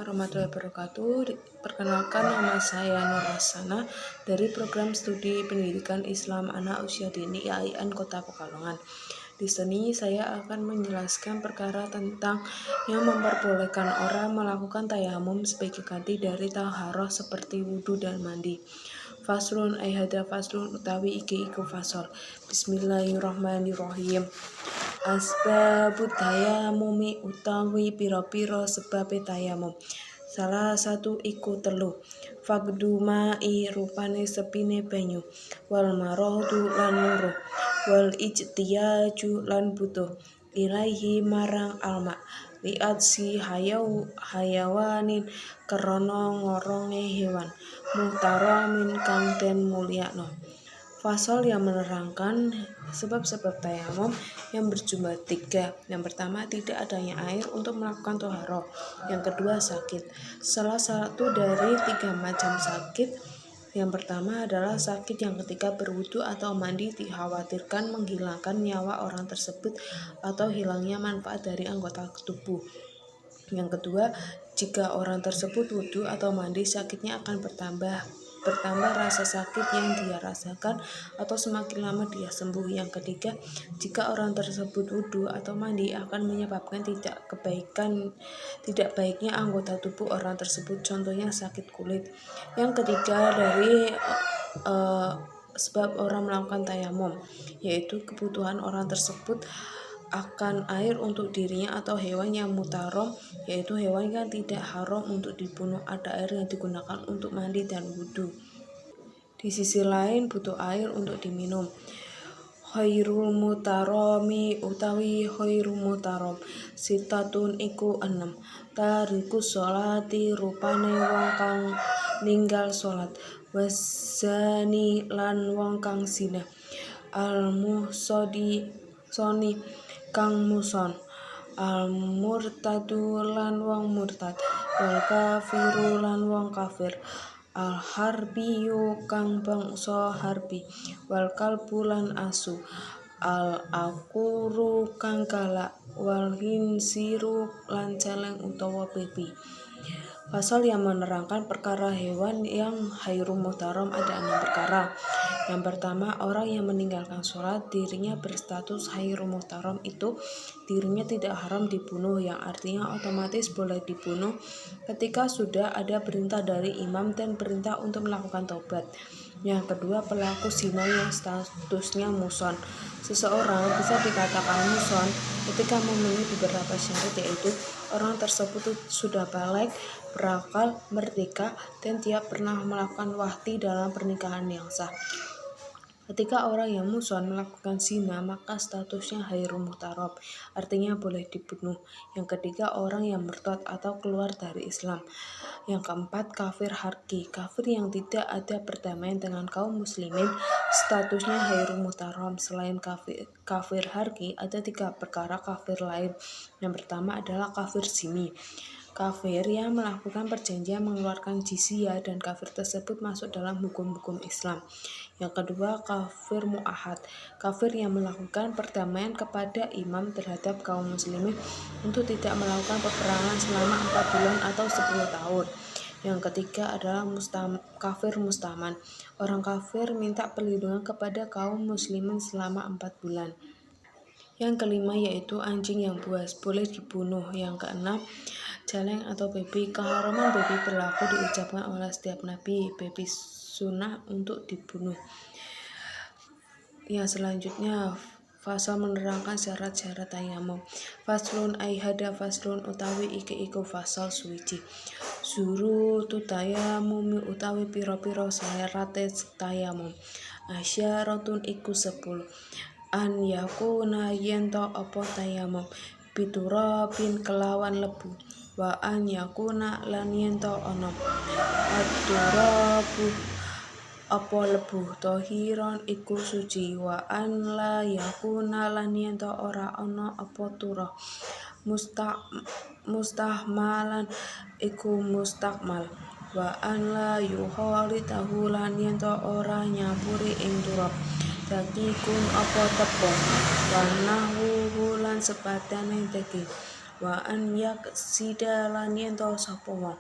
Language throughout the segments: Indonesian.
warahmatullahi wabarakatuh. Perkenalkan, nama saya Nur Hasanah dari program studi pendidikan Islam anak usia dini IAIN Kota Pekalongan. Di sini saya akan menjelaskan perkara tentang yang memperbolehkan orang melakukan tayamum sebagai ganti dari taharah seperti wudhu dan mandi. Faslun hada faslun utawi iki iku fasol. Bismillahirrahmanirrahim. Asbabut tayamumi utawi pira-pira sebabe tayamum. Salah satu iku telu. Faqdu ma'i rupane sepine banyu. Wal maradu lan loro. Wal ijtiyaju lan butuh. Ilaihi marang alma. Liat si hayawanin krana ngoronge hewan. Muhtaramin kang den mulyakno. Fasal yang menerangkan sebab-sebab tayamum yang berjumlah 3. Yang pertama, tidak adanya air untuk melakukan toharoh. Yang kedua, sakit. Salah satu dari 3 macam sakit. Yang pertama adalah sakit yang ketika berwudu atau mandi dikhawatirkan menghilangkan nyawa orang tersebut atau hilangnya manfaat dari anggota tubuh. Yang kedua, jika orang tersebut wudu atau mandi, sakitnya akan bertambah rasa sakit yang dia rasakan atau semakin lama dia sembuh. Yang ketiga, jika orang tersebut wudu atau mandi akan menyebabkan tidak baiknya anggota tubuh orang tersebut, contohnya sakit kulit. Yang ketiga dari sebab orang melakukan tayamum, yaitu kebutuhan orang tersebut akan air untuk dirinya atau hewan yang mutarom, yaitu hewan yang tidak haram untuk dibunuh. Ada air yang digunakan untuk mandi dan wudhu. Di sisi lain butuh air untuk diminum. Khairul mutaromi utawi khairul mutarom sitatun iku 6. Tarikus sholati rupane wong kang ninggal sholat. Wazani lan wong kang zina. Al-muhsodi soni kang muson. Al-murtadu lan wong murtad. Wal kafiru lan wong kafir. Al-harbiyu kang bangsa harbi. Wal kalbu lan asu. Al-akuru kang galak. Wal hinsiru lan celeng utawa babi. Pasal yang menerangkan perkara hewan yang hayrul muhtaram ada 6 perkara. Yang pertama, orang yang meninggalkan sholat dirinya berstatus hayrul muhtaram, itu dirinya tidak haram dibunuh, yang artinya otomatis boleh dibunuh ketika sudah ada perintah dari imam dan perintah untuk melakukan taubat. Yang kedua, pelaku zina yang statusnya muson. Seseorang bisa dikatakan muson ketika memenuhi beberapa syarat, yaitu orang tersebut sudah balik, berakal, merdeka, dan tidak pernah melakukan wahdi dalam pernikahan yang sah. Ketika orang yang muson melakukan zina, maka statusnya hayrul muhtaram, artinya boleh dibunuh. Yang ketiga, orang yang murtad atau keluar dari Islam. Yang keempat, kafir harki, kafir yang tidak ada perdamaian dengan kaum muslimin, statusnya hayrul muhtaram. Selain kafir harki, ada 3 perkara kafir lain. Yang pertama adalah kafir zimmi, kafir yang melakukan perjanjian mengeluarkan jizyah, dan kafir tersebut masuk dalam hukum-hukum Islam. Yang kedua, kafir mu'ahad, kafir yang melakukan perdamaian kepada imam terhadap kaum muslimin untuk tidak melakukan peperangan selama 4 bulan atau 10 tahun. Yang ketiga adalah kafir mustaman, orang kafir minta perlindungan kepada kaum muslimin selama 4 bulan. Yang kelima yaitu anjing yang buas, boleh dibunuh. Yang keenam, celeng atau babi. Keharaman babi berlaku diucapkan oleh setiap nabi. Babi sunnah untuk dibunuh. Yang selanjutnya, fasal menerangkan syarat-syarat tayamum. Faslun hada faslun utawi iki iku fasal suwiji. Zuru tutayamumi utawi pira-pira syarat tayamum. Asyaratun iku 10. An yakuna yento apa tayamum biturabin kelawan lebu. Wa an yakuna lan yento ono aturabu apa lebu tohiron iku suci. Wa an la yakuna lan yento ora ono apa turah mustahmalan iku mustakmal. Wa an la yuholi tahu lan yento ora nyampuri ing turab. Dakikun apa tepung. Wa nahwu lan sepadane daging. wa an yaksida lan yen to sapa wong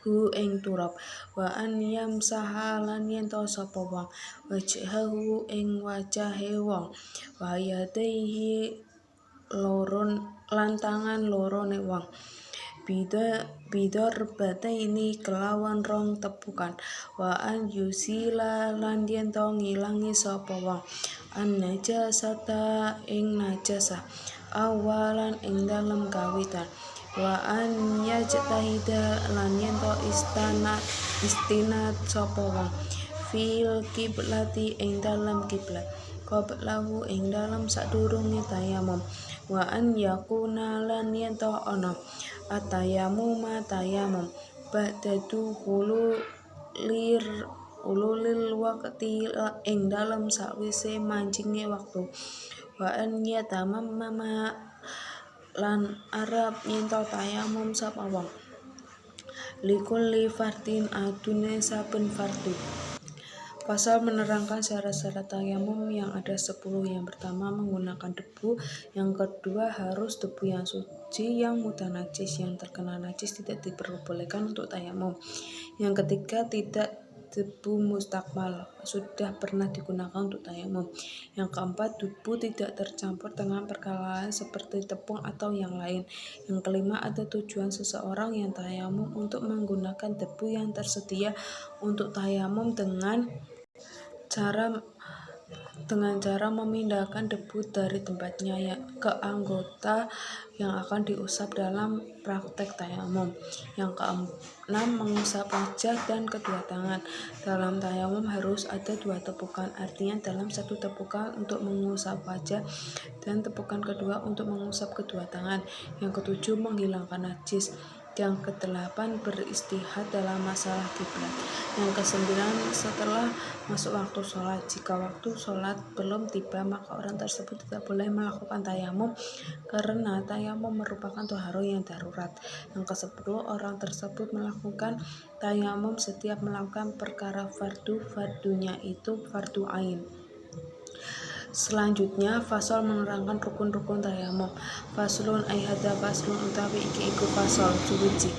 hu ing turab wa an yamsaha lan yen to sapa wong wajhahu ing wajahe wong wa yadaihi loron lan tangan lorone wong bidor ini kelawan rong tepukan wa an yusila lan yen to ngilangi sapa wong an najasata ing najasah awalan ing dalem kawitan wa an yajtahida lan yen to istinat sapa wong fil kiblati ing dalem kiblat qablahu ing dalem sadurunge tayamum wa an yakuna lan yen to ana atayamum ba'datu ululil waqti ing dalem sakwise mancinge waktu wa an yatamamma lan arab yen to tayamum sapa wong likulli fardin adune saben fardu. Pasal menerangkan syarat-syarat tayamum yang ada 10. Yang pertama menggunakan debu, yang kedua harus debu yang suci yang mudah najis, yang terkena najis tidak diperbolehkan untuk tayamum. Yang ketiga tidak debu mustakmal sudah pernah digunakan untuk tayamum. Yang keempat debu tidak tercampur dengan perkara lain seperti tepung atau yang lain. Yang kelima ada tujuan seseorang yang tayamum untuk menggunakan debu yang tersedia untuk tayamum dengan cara memindahkan debu dari tempatnya ke anggota yang akan diusap dalam praktek tayamum. Yang keenam mengusap wajah dan kedua tangan. Dalam tayamum harus ada 2 tepukan, artinya dalam 1 tepukan untuk mengusap wajah dan tepukan kedua untuk mengusap kedua tangan. Yang ketujuh menghilangkan najis. Yang ke-8 beristihad dalam masalah kiblat. Yang ke-9 setelah masuk waktu sholat. Jika waktu sholat belum tiba maka orang tersebut tidak boleh melakukan tayamum karena tayamum merupakan toharoh yang darurat. Yang ke-10 orang tersebut melakukan tayamum setiap melakukan perkara fardunya itu fardu ain. Selanjutnya fasal menerangkan rukun-rukun tayamum. Faslun hada faslun utawi iki iku fasal suci.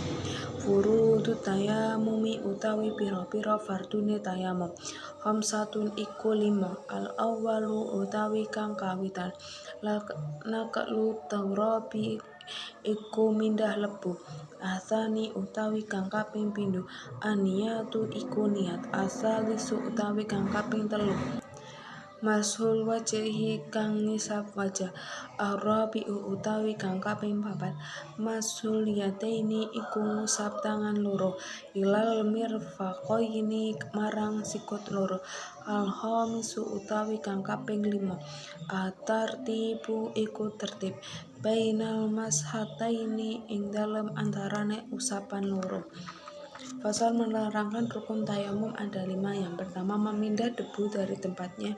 Furudu tayamumi utawi pira-pira fardune tayamum. Khamsatun iku 5. Al awwalu utawi kang kawitan. Nakalu tawrabi iku mindah lebu. Asani utawi kang kaping pindho. Aniyatu iku niat. Asalisu utawi kang kaping 3. Mashul wajhi kang ngisap wajah. Arabi'u utawi kang kaping 4. Mashul yadaini iku ngusap tangan loro. Ilal mirfaqaini marang sikut loro. Al-khamisu utawi kang kaping 5. At-tartibu iku tertib. Bainal mashataini ing dalem antarane usapan loro. Pasal menerangkan rukun tayamum ada 5. Yang pertama memindah debu dari tempatnya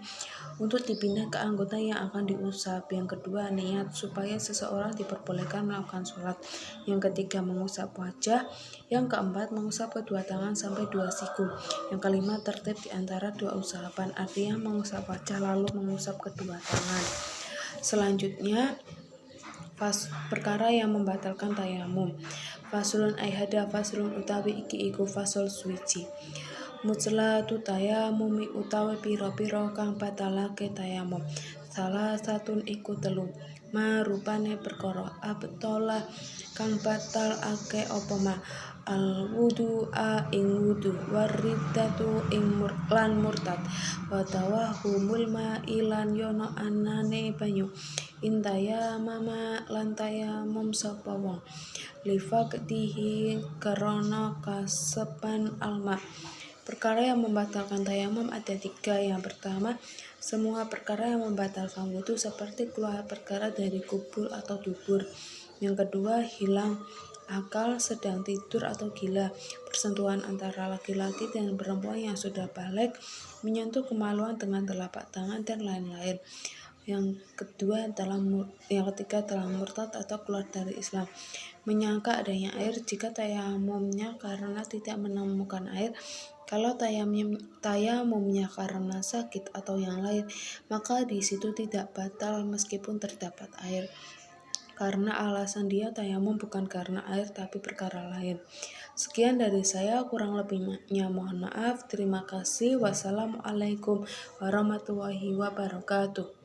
untuk dipindah ke anggota yang akan diusap. Yang kedua niat supaya seseorang diperbolehkan melakukan sholat. Yang ketiga mengusap wajah. Yang keempat mengusap kedua tangan sampai 2 siku. Yang kelima tertib di antara 2 usapan, artinya mengusap wajah lalu mengusap kedua tangan. Selanjutnya perkara yang membatalkan tayamum. Faslun hada faslun utawi iki iku fasal suci. Mutlatu tayamumi utawi pira-pira kang batalake tayamum. Salah satun iku 3. Marupane perkara abtola kang batal ake apa ma al wudu ing wudu waridatu ing lan murtad wa tawahumul ma'ilan yono anane banyu intaya mama lan tayamum sapa wong lifaqdihi karana kasepan alma. Perkara yang membatalkan tayamum ada 3. Yang pertama semua perkara yang membatalkan wudu seperti keluar perkara dari kubul atau dubur. Yang kedua hilang akal, sedang tidur atau gila, persentuhan antara laki-laki dan perempuan yang sudah balik, menyentuh kemaluan dengan telapak tangan dan lain-lain. Yang ketiga telah murtad atau keluar dari Islam, menyangka adanya air jika tayamumnya karena tidak menemukan air. Kalau tayamumnya karena sakit atau yang lain, maka di situ tidak batal meskipun terdapat air. karena alasan dia tayamum bukan karena air tapi perkara lain. Sekian dari saya, kurang lebihnya mohon maaf. Terima kasih. Wassalamualaikum warahmatullahi wabarakatuh.